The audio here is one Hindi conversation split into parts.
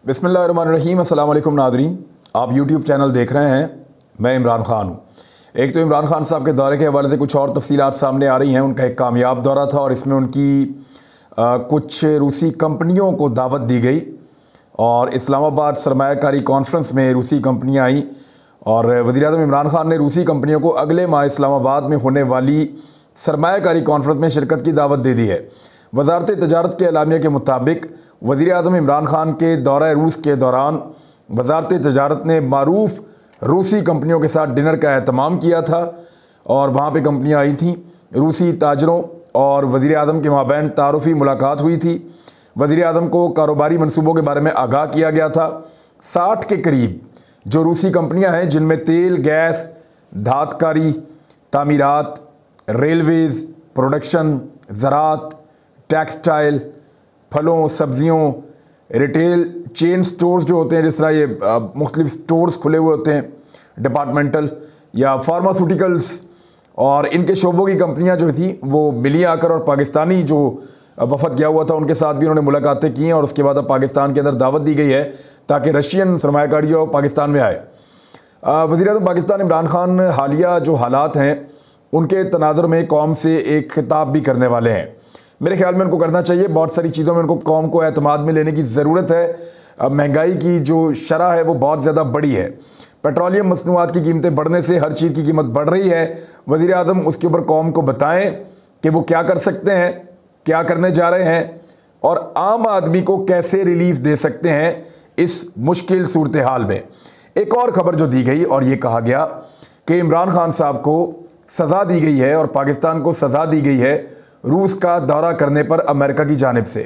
बिस्मिल्लाहिर्रहमानिर्रहीम। अस्सलाम वालेकुम नाज़रीन, आप YouTube चैनल देख रहे हैं। मैं इमरान ख़ान हूँ। एक तो इमरान ख़ान साहब के दौरे के हवाले से कुछ और तफसीलात सामने आ रही हैं। उनका एक कामयाब दौरा था और इसमें उनकी कुछ रूसी कंपनियों को दावत दी गई और इस्लामाबाद सरमायाकारी कॉन्फ्रेंस में रूसी कंपनियाँ आईं और वज़ीर-ए-आज़म इमरान ख़ान ने रूसी कंपनियों को अगले माह इस्लामाबाद में होने वाली सरमायाकारी कॉन्फ्रेंस में शिरकत की दावत दे दी है। वज़ारत तजारत के एलामिया के मुताबिक वज़ीर-ए-आज़म इमरान ख़ान के दौरा रूस के दौरान वज़ारत तजारत ने मारूफ़ रूसी कंपनियों के साथ डिनर का एहतमाम किया था और वहाँ पे कंपनियाँ आई थीं। रूसी ताजरों और वज़ीर-ए-आज़म के माबैन तारुफ़ी मुलाकात हुई थी। वज़ीर-ए-आज़म को कारोबारी मनसूबों के बारे में आगाह किया गया था। 60 के करीब जो रूसी कंपनियाँ हैं जिनमें तेल, गैस, धातकारी, तामीरात, रेलवेज़, प्रोडक्शन, ज़राअत, टेक्सटाइल, फलों, सब्जियों, रिटेल चेन स्टोर्स जो होते हैं, जिस तरह ये मुख्तलिफ स्टोर्स खुले हुए होते हैं डिपार्टमेंटल, या फार्मास्यूटिकल्स, और इनके शोबों की कंपनियां जो थी वो मिली आकर और पाकिस्तानी जो वफद गया हुआ था उनके साथ भी उन्होंने मुलाकातें की हैं और उसके बाद अब पाकिस्तान के अंदर दावत दी गई है ताकि रशियन सरमायाकारी जो पाकिस्तान में आए। वज़ीर-ए-आज़म पाकिस्तान इमरान ख़ान हालिया जो हालात हैं उनके तनाज़ुर में कौम से एक खिताब भी करने वाले हैं। मेरे ख्याल में उनको करना चाहिए। बहुत सारी चीज़ों में उनको कौम को एतमाद में लेने की ज़रूरत है। महंगाई की जो शरह है वो बहुत ज़्यादा बड़ी है। पेट्रोलियम मसनूआत की कीमतें बढ़ने से हर चीज़ की कीमत बढ़ रही है। वज़ीर-ए-आज़म उसके ऊपर कौम को बताएं कि वो क्या कर सकते हैं, क्या करने जा रहे हैं और आम आदमी को कैसे रिलीफ दे सकते हैं इस मुश्किल सूरत हाल में। एक और ख़बर जो दी गई और ये कहा गया कि इमरान ख़ान साहब को सज़ा दी गई है और पाकिस्तान को सज़ा दी गई है रूस का दौरा करने पर अमेरिका की जानिब से।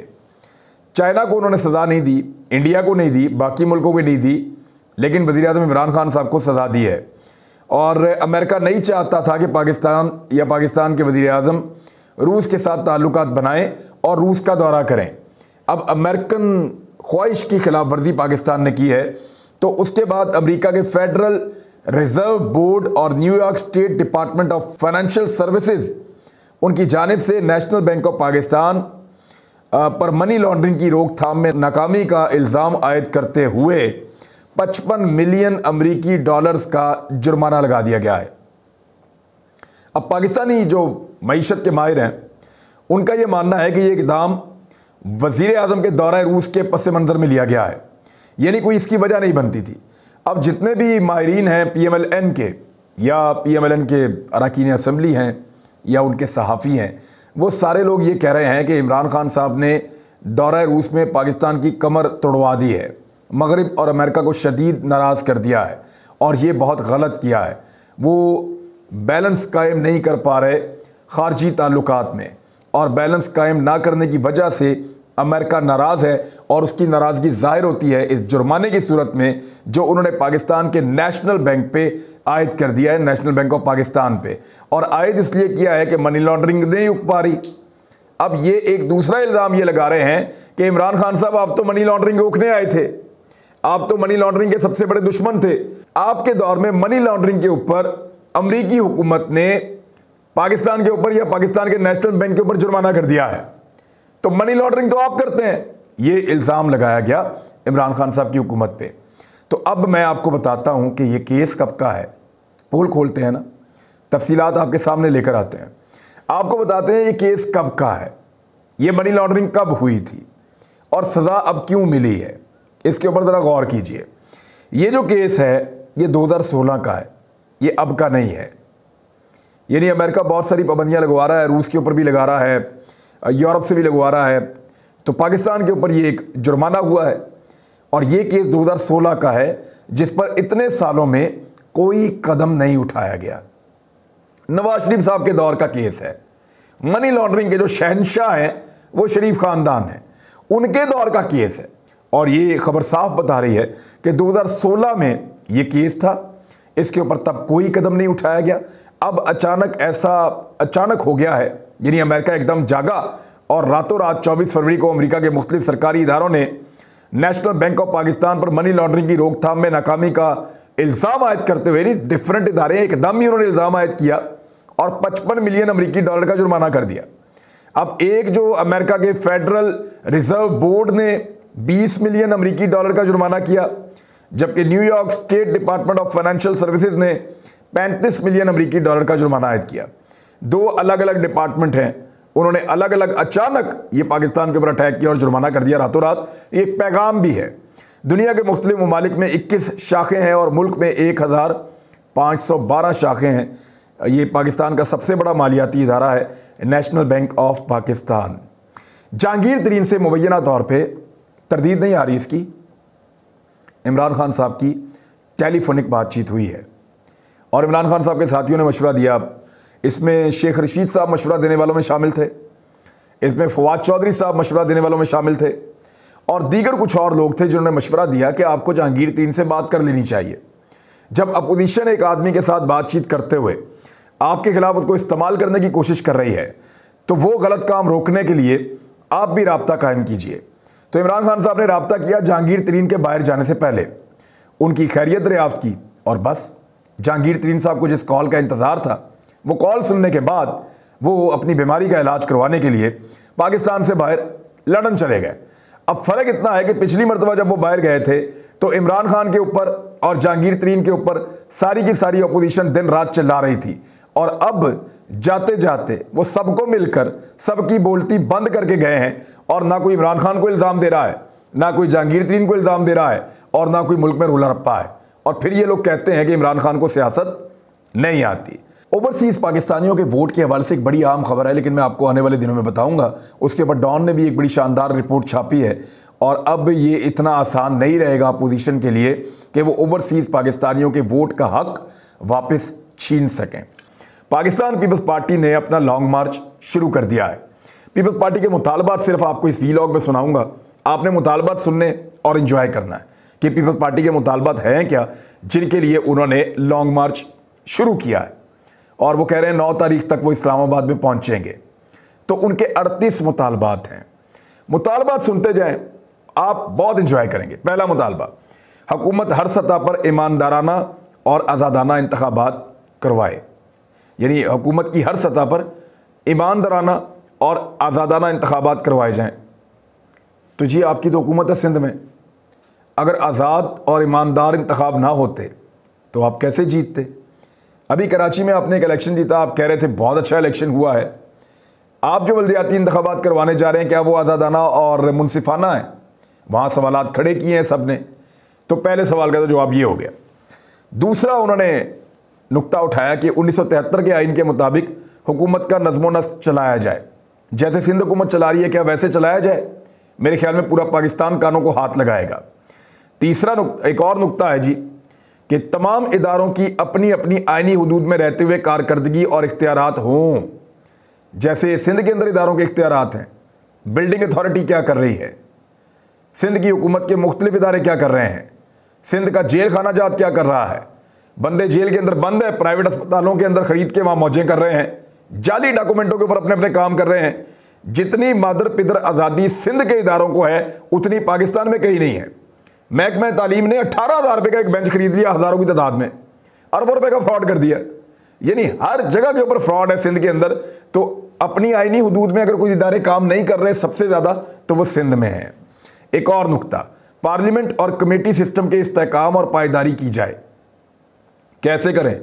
चाइना को उन्होंने सज़ा नहीं दी, इंडिया को नहीं दी, बाकी मुल्कों को नहीं दी, लेकिन वज़ीर-ए-आज़म इमरान ख़ान साहब को सज़ा दी है। और अमेरिका नहीं चाहता था कि पाकिस्तान या पाकिस्तान के वज़ीर-ए-आज़म रूस के साथ ताल्लुकात बनाएं और रूस का दौरा करें। अब अमेरिकन ख्वाहिश की खिलाफ वर्जी पाकिस्तान ने की है तो उसके बाद अमेरिका के फेडरल रिज़र्व बोर्ड और New York state department of financial services उनकी जानिब से नेशनल बैंक ऑफ पाकिस्तान पर मनी लॉन्ड्रिंग की रोकथाम में नाकामी का इल्ज़ाम आयद करते हुए 55 मिलियन अमरीकी डॉलर्स का जुर्माना लगा दिया गया है। अब पाकिस्तानी जो मईशत के माहिर हैं उनका ये मानना है कि ये इक़दाम वज़ीर-ए-आज़म के दौरा रूस के पस मंज़र में लिया गया है, यानी कोई इसकी वजह नहीं बनती थी। अब जितने भी माहिरीन हैं PMLN के या PMLN के अरकान असम्बली हैं या उनके सहाफ़ी हैं, वो सारे लोग ये कह रहे हैं कि इमरान ख़ान साहब ने दौरा रूस में पाकिस्तान की कमर तोड़वा दी है, मगरिब और अमेरिका को शदीद नाराज़ कर दिया है और ये बहुत गलत किया है। वो बैलेंस कायम नहीं कर पा रहे ख़ारजी ताल्लुकात में और बैलेंस कायम ना करने की वजह से अमेरिका नाराज़ है और उसकी नाराज़गी ज़ाहिर होती है इस जुर्माने की सूरत में जो उन्होंने पाकिस्तान के नेशनल बैंक पे आयद कर दिया है, नेशनल बैंक ऑफ पाकिस्तान पे। और आयद इसलिए किया है कि मनी लॉन्ड्रिंग नहीं रुक पा रही। अब ये एक दूसरा इल्ज़ाम ये लगा रहे हैं कि इमरान ख़ान साहब आप तो मनी लॉन्ड्रिंग रोकने आए थे, आप तो मनी लॉन्ड्रिंग के सबसे बड़े दुश्मन थे। आपके दौर में मनी लॉन्ड्रिंग के ऊपर अमरीकी हुकूमत ने पाकिस्तान के ऊपर या पाकिस्तान के नेशनल बैंक के ऊपर जुर्माना कर दिया है, तो मनी लॉन्ड्रिंग तो आप करते हैं। ये इल्ज़ाम लगाया गया इमरान ख़ान साहब की हुकूमत पे। तो अब मैं आपको बताता हूँ कि ये केस कब का है। पोल खोलते हैं ना, तफसीलात आपके सामने लेकर आते हैं, आपको बताते हैं ये केस कब का है, ये मनी लॉन्ड्रिंग कब हुई थी और सज़ा अब क्यों मिली है। इसके ऊपर ज़रा गौर कीजिए। ये जो केस है ये 2016 का है, ये अब का नहीं है। यानी अमेरिका बहुत सारी पाबंदियाँ लगवा रहा है, रूस के ऊपर भी लगा रहा है, यूरोप से भी लगवा रहा है, तो पाकिस्तान के ऊपर ये एक जुर्माना हुआ है और ये केस 2016 का है जिस पर इतने सालों में कोई कदम नहीं उठाया गया। नवाज शरीफ साहब के दौर का केस है। मनी लॉन्ड्रिंग के जो शहंशाह हैं वो शरीफ ख़ानदान है, उनके दौर का केस है और ये खबर साफ बता रही है कि 2016 में ये केस था, इसके ऊपर तब कोई कदम नहीं उठाया गया। अब अचानक हो गया है, यानी अमेरिका एकदम जागा और रातों रात 24 फरवरी को अमेरिका के मुख्तलिफ सरकारी इदारों ने नेशनल बैंक ऑफ पाकिस्तान पर मनी लॉन्ड्रिंग की रोकथाम में नाकामी का इल्ज़ाम आयद करते हुए, डिफरेंट इदारे एकदम ही उन्होंने इल्ज़ाम आयद किया और 55 मिलियन अमरीकी डॉलर का जुर्माना कर दिया। अब एक जो अमेरिका के फेडरल रिजर्व बोर्ड ने $20 मिलियन अमेरिकी डॉलर का जुर्माना किया, जबकि New York state department of financial services ने $35 मिलियन अमेरिकी डॉलर का जुर्माना आयद किया। दो अलग अलग डिपार्टमेंट हैं, उन्होंने अलग अलग अचानक ये पाकिस्तान के ऊपर अटैक किया और जुर्माना कर दिया रातों रात। एक पैगाम भी है। दुनिया के मुख्तलिफ ममालिक में 21 शाखें हैं और मुल्क में 1512 शाखें हैं। ये पाकिस्तान का सबसे बड़ा मालियाती इदारा है, national bank of Pakistan. Jahangir तरीन से मुबैना तौर पे तरदीद नहीं आ रही इसकी। इमरान खान साहब की टेलीफोनिक बातचीत हुई है और इमरान खान साहब के साथियों ने मशवरा दिया। इसमें शेख रशीद साहब मशवरा देने वालों में शामिल थे, इसमें फवाद चौधरी साहब मशवरा देने वालों में शामिल थे और दीगर कुछ और लोग थे जिन्होंने मशवरा दिया कि आपको जहांगीर तरीन से बात कर लेनी चाहिए। जब अपोजिशन एक आदमी के साथ बातचीत करते हुए आपके खिलाफ उसको इस्तेमाल करने की कोशिश कर रही है तो वो गलत काम रोकने के लिए आप भी राब्ता कायम कीजिए। तो इमरान खान साहब ने राब्ता किया जहांगीर तरीन के बाहर जाने से पहले, उनकी खैरियत दरियाफ्त की और बस जहांगीर तरीन साहब को जिस कॉल का इंतज़ार था वो कॉल सुनने के बाद वो अपनी बीमारी का इलाज करवाने के लिए पाकिस्तान से बाहर लंदन चले गए। अब फ़र्क इतना है कि पिछली मरतबा जब वो बाहर गए थे तो इमरान खान के ऊपर और जहांगीर तरीन के ऊपर सारी की सारी अपोजिशन दिन रात चिल्ला रही थी और अब जाते जाते वो सबको मिलकर सबकी बोलती बंद करके गए हैं और ना कोई इमरान खान को इल्ज़ाम दे रहा है, ना कोई जहांगीर तरीन को इल्ज़ाम दे रहा है और ना कोई मुल्क में रूला रप्पा है। और फिर ये लोग कहते हैं कि इमरान खान को सियासत नहीं आती। ओवरसीज़ पाकिस्तानियों के वोट के हवाले से एक बड़ी अहम खबर है, लेकिन मैं आपको आने वाले दिनों में बताऊंगा। उसके ऊपर डॉन ने भी एक बड़ी शानदार रिपोर्ट छापी है और अब ये इतना आसान नहीं रहेगा अपोजिशन के लिए कि वो ओवरसीज़ पाकिस्तानियों के वोट का हक वापस छीन सकें। पाकिस्तान पीपल्स पार्टी ने अपना लॉन्ग मार्च शुरू कर दिया है। पीपल्स पार्टी के मुतालबात सिर्फ आपको इस वीलॉग में सुनाऊंगा, आपने मुतालबात सुनने और इन्जॉय करना है कि पीपल्स पार्टी के मुतालबात हैं क्या जिनके लिए उन्होंने लॉन्ग मार्च शुरू किया है। और वो कह रहे हैं 9 तारीख तक वो इस्लामाबाद में पहुंचेंगे। तो उनके 38 मुतालबात हैं। मुतालबात सुनते जाएं, आप बहुत इंजॉय करेंगे। पहला मुतालबा, हुकूमत हर सतह पर ईमानदाराना और आज़ादाना इंतखाबात करवाए, यानी हुकूमत की हर सतह पर ईमानदाराना और आज़ादाना इंतखाबात करवाए जाएं। तो जी आपकी तो हुकूमत है सिंध में, अगर आज़ाद और ईमानदार इंतखाब ना होते तो आप कैसे जीतते? अभी कराची में आपने एक इलेक्शन जीता, आप कह रहे थे बहुत अच्छा इलेक्शन हुआ है। आप जो बल्दियाती इंतखाबात करवाने जा रहे हैं क्या वो आज़ादाना और मुनसिफाना है? वहाँ सवालात खड़े किए हैं सब ने। तो पहले सवाल का तो जवाब ये हो गया। दूसरा, उन्होंने नुक्ता उठाया कि 1973 के आइन के मुताबिक हुकूमत का नज़्म नस्क चलाया जाए, जैसे सिंध हुकूमत चला रही है क्या वैसे चलाया जाए? मेरे ख्याल में पूरा पाकिस्तान कानों को हाथ लगाएगा। तीसरा एक और नुक्ता है जी कि तमाम इदारों की अपनी अपनी आइनी हुदूद में रहते हुए कारकर्दगी और इख्तियारात हों, जैसे सिंध के अंदर इदारों के इख्तियारात हैं। बिल्डिंग अथॉरिटी क्या कर रही है, सिंध की हुकूमत के मुख्तलिफ इदारे क्या कर रहे हैं, सिंध का जेल खाना जात क्या कर रहा है, बंदे जेल के अंदर बंद है, प्राइवेट अस्पतालों के अंदर खरीद के वहाँ मौजें कर रहे हैं, जाली डॉक्यूमेंटों के ऊपर अपने अपने काम कर रहे हैं। जितनी मादर पिदर आज़ादी सिंध के इदारों को है उतनी पाकिस्तान में कहीं नहीं है। महकमा तालीम ने 18,000 रुपये का एक बेंच खरीद लिया, हज़ारों की तादाद में, अरबों रुपए का फ्रॉड कर दिया। यानी हर जगह के ऊपर फ्रॉड है सिंध के अंदर। तो अपनी आइनी हुदूद में अगर कोई इदारे काम नहीं कर रहे सबसे ज़्यादा तो वो सिंध में है। एक और नुक्ता, पार्लियामेंट और कमेटी सिस्टम के इस्तेहकाम और पायदारी की जाए। कैसे करें?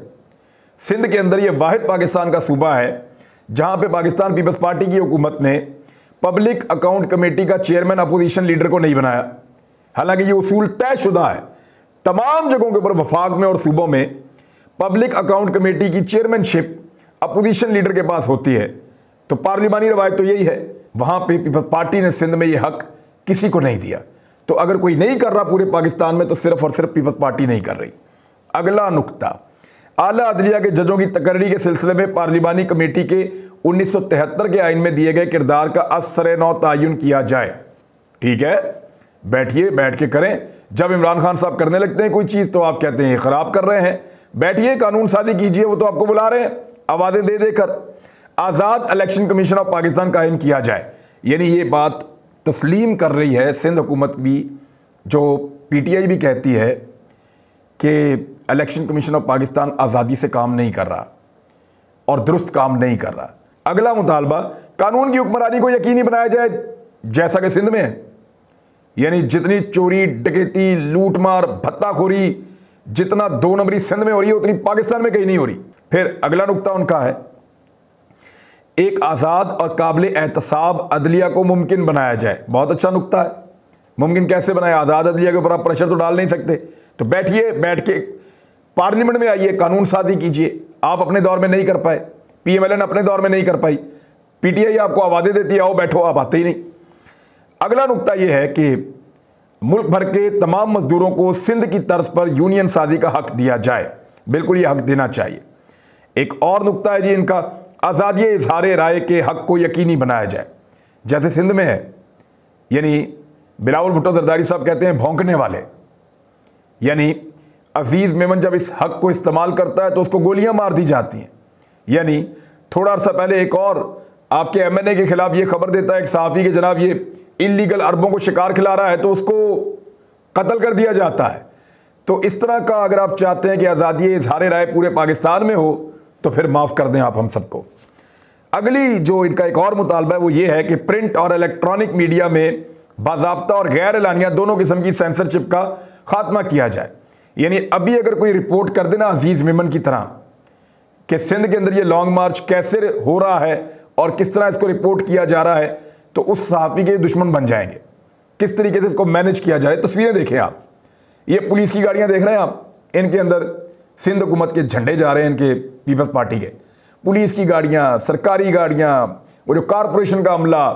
सिंध के अंदर ये वाहिद पाकिस्तान का सूबा है जहाँ पे पाकिस्तान पीपल्स पार्टी की हुकूमत ने पब्लिक अकाउंट कमेटी का चेयरमैन अपोजिशन लीडर को नहीं बनाया। हालांकि ये उसूल तयशुदा है, तमाम जगहों के ऊपर वफाक में और सूबों में पब्लिक अकाउंट कमेटी की चेयरमैनशिप अपोजिशन लीडर के पास होती है। तो पार्लिमानी रवायत तो यही है, वहाँ पे पीपल्स पार्टी ने सिंध में ये हक किसी को नहीं दिया। तो अगर कोई नहीं कर रहा पूरे पाकिस्तान में तो सिर्फ और सिर्फ पीपल्स पार्टी नहीं कर रही। अगला नुक्ता, आला अदलिया के जजों की तकर्री के सिलसिले में पार्लिमानी कमेटी के 1973 के आइन में दिए गए किरदार का असर नौ तयन किया जाए। ठीक है, बैठिए, बैठ के करें। जब इमरान खान साहब करने लगते हैं कोई चीज़ तो आप कहते हैं ये ख़राब कर रहे हैं। बैठिए, कानून साजी कीजिए, वो तो आपको बुला रहे हैं आवाज़ें दे देकर। आज़ाद इलेक्शन कमीशन ऑफ पाकिस्तान कायम किया जाए, यानी ये बात तस्लीम कर रही है सिंध हुकूमत भी, जो PTI भी कहती है कि इलेक्शन कमीशन ऑफ पाकिस्तान आज़ादी से काम नहीं कर रहा और दुरुस्त काम नहीं कर रहा। अगला मुतालबा, कानून की हुक्मरानी को यकीनी बनाया जाए जैसा कि सिंध में है। यानी जितनी चोरी, डकैती, लूटमार, भत्ताखोरी जितना 2 नंबरी सिंध में हो रही है उतनी पाकिस्तान में कहीं नहीं हो रही। फिर अगला नुक्ता उनका है, एक आज़ाद और काबिल एहतसाब अदलिया को मुमकिन बनाया जाए। बहुत अच्छा नुक्ता है। मुमकिन कैसे बनाए? आज़ाद अदलिया के ऊपर आप प्रेशर तो डाल नहीं सकते, तो बैठिए, बैठ के पार्लियामेंट में आइए, कानून साजी कीजिए। आप अपने दौर में नहीं कर पाए, PMLN अपने दौर में नहीं कर पाई, PTI आपको आवाज़ें देती है, आओ बैठो, आप आते ही नहीं। अगला नुक्ता यह है कि मुल्क भर के तमाम मजदूरों को सिंध की तर्ज पर यूनियन साजी का हक दिया जाए। बिल्कुल ये हक देना चाहिए। एक और नुक्ता है जी इनका, आज़ादी इजहार राय के हक को यकीनी बनाया जाए। जैसे सिंध में है, यानी बिलावल भुट्टो जरदारी साहब कहते हैं भौंकने वाले, यानी अजीज मेमन जब इस हक को इस्तेमाल करता है तो उसको गोलियां मार दी जाती हैं। यानी थोड़ा अर्सा पहले एक और आपके MNA के खिलाफ ये खबर देता है एक सहाफ़ी के जनाब ये इल्लीगल अरबों को शिकार खिला रहा है, तो उसको कत्ल कर दिया जाता है। तो इस तरह का अगर आप चाहते हैं कि आज़ादी इजहार राय पूरे पाकिस्तान में हो तो फिर माफ़ कर दें आप हम सबको। अगली जो इनका एक और मुतालबा है वो ये है कि प्रिंट और इलेक्ट्रॉनिक मीडिया में बाज़ाब्ता और गैर एलानिया दोनों किस्म की सेंसरशिप का खात्मा किया जाए। यानी अभी अगर कोई रिपोर्ट कर देना अजीज़ मेमन की तरह कि सिंध के अंदर ये लॉन्ग मार्च कैसे हो रहा है और किस तरह इसको रिपोर्ट किया जा रहा है, तो उस सहाफ़ी के दुश्मन बन जाएंगे। किस तरीके से इसको मैनेज किया जा रहा है, तस्वीरें देखें आप, ये पुलिस की गाड़ियां देख रहे हैं आप, इनके अंदर सिंध हुकूमत के झंडे जा रहे हैं, इनके पीपल्स पार्टी के, पुलिस की गाड़ियां, सरकारी गाड़ियां, वो जो कारपोरेशन का अमला,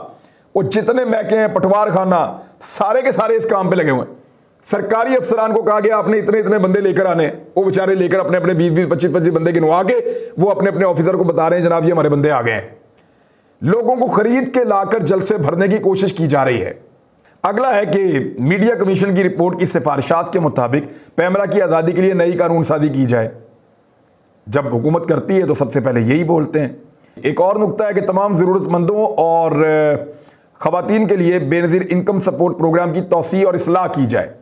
वो जितने महके हैं, पटवार खाना, सारे के सारे इस काम पे लगे हुए हैं। सरकारी अफसरान को कहा गया आपने इतने इतने बंदे लेकर आने, वो बेचारे लेकर अपने अपने 20-20, 25-25 बंदे गिनवा के वो अपने अपने ऑफिसर को बता रहे हैं जनाब ये हमारे बंदे आ गए हैं। लोगों को खरीद के लाकर जलसे भरने की कोशिश की जा रही है। अगला है कि मीडिया कमीशन की रिपोर्ट की सिफारिशात के मुताबिक पैमरा की आज़ादी के लिए नई कानून साजी की जाए। जब हुकूमत करती है तो सबसे पहले यही बोलते हैं। एक और नुक्ता है कि तमाम ज़रूरतमंदों और ख़वातीन के लिए बेनज़ीर इनकम सपोर्ट प्रोग्राम की तौसी और इसलाह की जाए।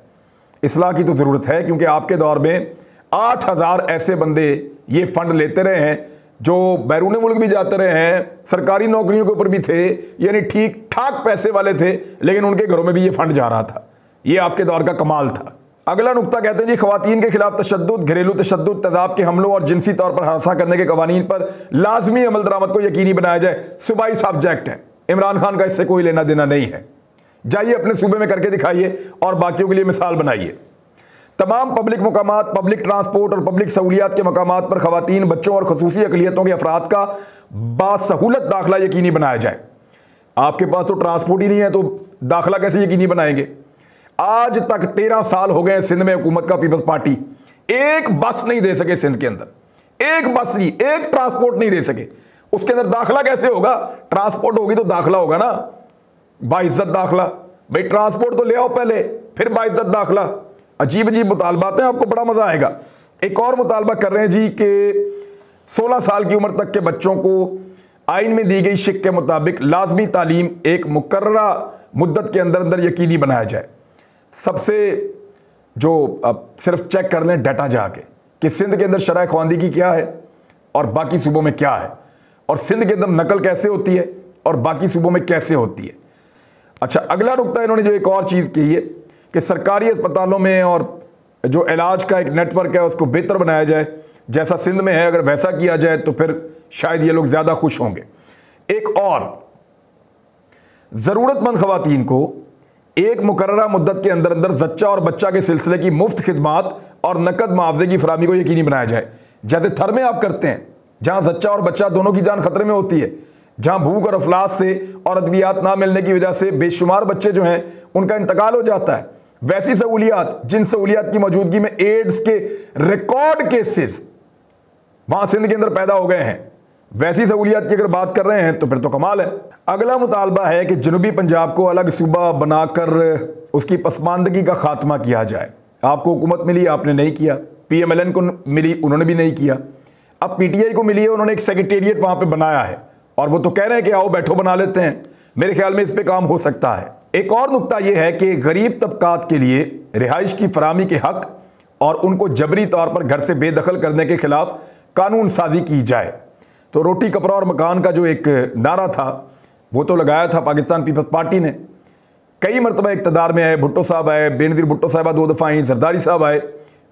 इसलाह की तो ज़रूरत है क्योंकि आपके दौर में 8000 ऐसे बंदे ये फ़ंड लेते रहे हैं जो बैरून मुल्क भी जाते रहे हैं, सरकारी नौकरियों के ऊपर भी थे, यानी ठीक ठाक पैसे वाले थे, लेकिन उनके घरों में भी ये फंड जा रहा था। ये आपके दौर का कमाल था। अगला नुक्ता कहते हैं जी ख़वातीन के खिलाफ तशद्दुद, घरेलू तशद्दुद, तेज़ाब के हमलों और जिनसी तौर पर हरासा करने के कवानीन पर लाजमी अमल दरामद को यकीनी बनाया जाए। सूबाई सब्जेक्ट है, इमरान खान का इससे कोई लेना देना नहीं है। जाइए अपने सूबे में करके दिखाइए और बाकियों के लिए मिसाल बनाइए। तमाम पब्लिक मकामात, पब्लिक ट्रांसपोर्ट और पब्लिक सहूलियात के मकामात पर ख़वातीन, बच्चों और खसूसी अक़लियतों के अफराद का बासहूलत दाखिला यकीनी बनाया जाए। आपके पास तो ट्रांसपोर्ट ही नहीं है तो दाखिला कैसे यकीनी बनाएंगे? आज तक 13 साल हो गए सिंध में हुकूमत का पीपल्स पार्टी एक बस नहीं दे सके सिंध के अंदर, एक बस नहीं, एक ट्रांसपोर्ट नहीं दे सके। उसके अंदर दाखिला कैसे होगा? ट्रांसपोर्ट होगी तो दाखिला होगा ना, बाइज्जत दाखिला। भाई ट्रांसपोर्ट तो ले आओ पहले, फिर बाइज्जत दाखिला। अजीब अजीब मुतालबात हैं, आपको बड़ा मजा आएगा। एक और मुतालबा कर रहे हैं जी कि 16 साल की उम्र तक के बच्चों को आइन में दी गई शिक के मुताबिक लाजमी तालीम एक मुकर्ररा मुद्दत के अंदर अंदर यकीनी बनाया जाए। सबसे जो अब सिर्फ चेक कर लें डाटा जाके कि सिंध के अंदर शरह ख्वानदगी क्या है और बाकी सूबों में क्या है, और सिंध के अंदर नकल कैसे होती है और बाकी सूबों में कैसे होती है। अच्छा, अगला नुकता इन्होंने जो एक और चीज़ कही है कि सरकारी अस्पतालों में और जो इलाज का एक नेटवर्क है उसको बेहतर बनाया जाए, जैसा सिंध में है अगर वैसा किया जाए तो फिर शायद ये लोग ज़्यादा खुश होंगे। एक और, ज़रूरतमंद ख़वातीन को एक मुकर्ररा मुद्दत के अंदर अंदर जच्चा और बच्चा के सिलसिले की मुफ्त खिदमात और नकद मुआवजे की फराहमी को यकीनी बनाया जाए। जैसे थर में आप करते हैं जहाँ जच्चा और बच्चा दोनों की जान खतरे में होती है, जहाँ भूख और अफलास से और अद्वियात ना मिलने की वजह से बेशुमार बच्चे जो हैं उनका इंतकाल हो जाता है, वैसी सहूलियात जिन सहूलियात की मौजूदगी में एड्स के रिकॉर्ड केसेस वहां सिंध के अंदर पैदा हो गए हैं, वैसी सहूलियात की अगर बात कर रहे हैं तो फिर तो कमाल है। अगला मुतालबा है कि जनूबी पंजाब को अलग सूबा बनाकर उसकी पसमानदगी का खात्मा किया जाए। आपको हुकूमत मिली, आपने नहीं किया। PMLN को मिली, उन्होंने भी नहीं किया। अब PTI को मिली है, उन्होंने एक सेक्रेटेरिएट वहां पे बनाया है और वो तो कह रहे हैं कि आओ बैठो बना लेते हैं। मेरे ख्याल में इस पे काम हो सकता है। एक और नुकता यह है कि गरीब तबकात के लिए रिहाइश की फराहमी के हक और उनको जबरी तौर पर घर से बेदखल करने के खिलाफ कानून साजी की जाए। तो रोटी कपड़ा और मकान का जो एक नारा था वो तो लगाया था पाकिस्तान पीपल्स पार्टी ने। कई मरतबा इक़्तिदार में आए, भुट्टो साहब आए, बेनज़ीर भुट्टो साहबा 2 दफ़ा आई, जरदारी साहब आए,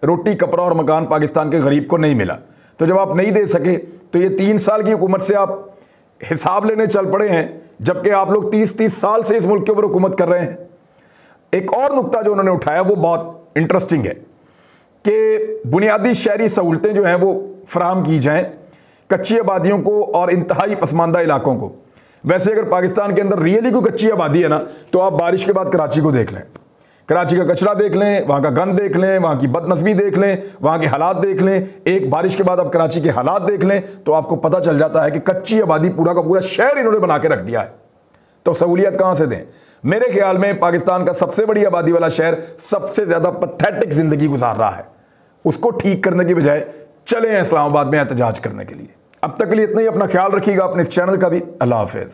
रोटी कपड़ा और मकान पाकिस्तान के गरीब को नहीं मिला। तो जब आप नहीं दे सके तो ये 3 साल की हुकूमत से आप हिसाब लेने चल पड़े हैं, जबकि आप लोग 30-30 साल से इस मुल्क के ऊपर हुकूमत कर रहे हैं। एक और नुक्ता जो उन्होंने उठाया वो बहुत इंटरेस्टिंग है कि बुनियादी शहरी सहूलतें जो हैं वो फराहम की जाएं कच्ची आबादियों को और इंतहाई पसमानदा इलाकों को। वैसे अगर पाकिस्तान के अंदर रियली कोई कच्ची आबादी है ना, तो आप बारिश के बाद कराची को देख लें, कराची का कचरा देख लें, वहाँ का गंद देख लें, वहाँ की बदनस्बी देख लें, वहाँ के हालात देख लें। एक बारिश के बाद आप कराची के हालात देख लें तो आपको पता चल जाता है कि कच्ची आबादी पूरा का पूरा शहर इन्होंने बना के रख दिया है। तो सहूलियत कहाँ से दें? मेरे ख्याल में पाकिस्तान का सबसे बड़ी आबादी वाला शहर सबसे ज़्यादा पैथेटिक ज़िंदगी गुजार रहा है। उसको ठीक करने की बजाय चले हैं इस्लामाबाद में एहतजाज करने के लिए। अब तक के लिए इतना ही। अपना ख्याल रखिएगा, अपने इस चैनल का भी। अल्लाह हाफ़िज़।